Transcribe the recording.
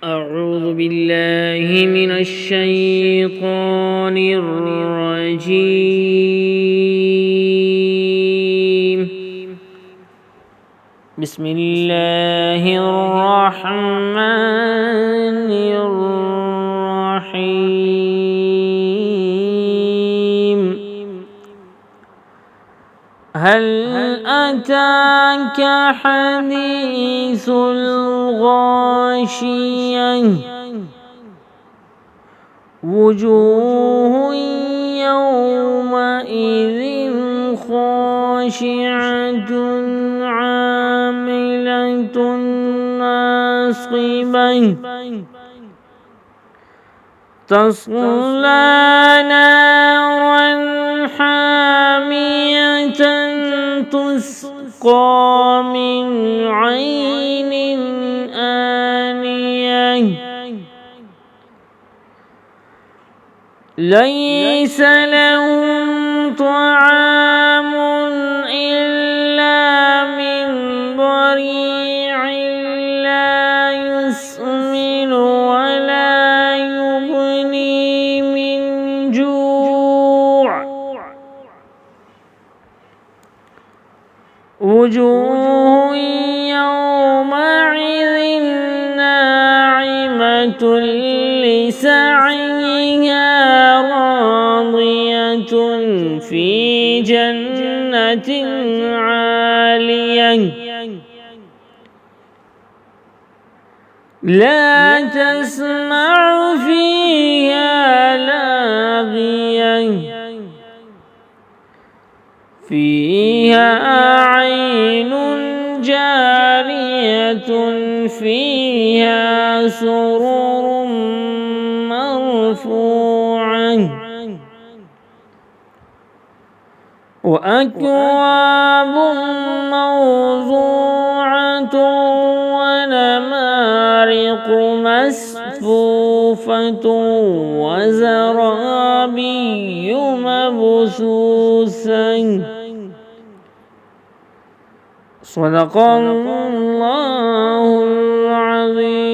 أعوذ بالله من الشيطان الرجيم. بسم الله الرحمن الرحيم. هل أتاك حديث الغاشية وجوه يومئذ خاشعة عاملة ناصبة تصلى نارا حامية تسقى من عين آنية ليس لهم طعام إلا من ضريع لا يسمن ولا يغني من جوع وجوه يومئذ ناعمة لسعيها راضية في جنة عالية لا تسمع فيها لاغية فيها عين جارية فيها سرر مرفوعة وأكواب موضوعة ونمارق مصفوفة وزرابي مبثوثة. صدق الله العظيم.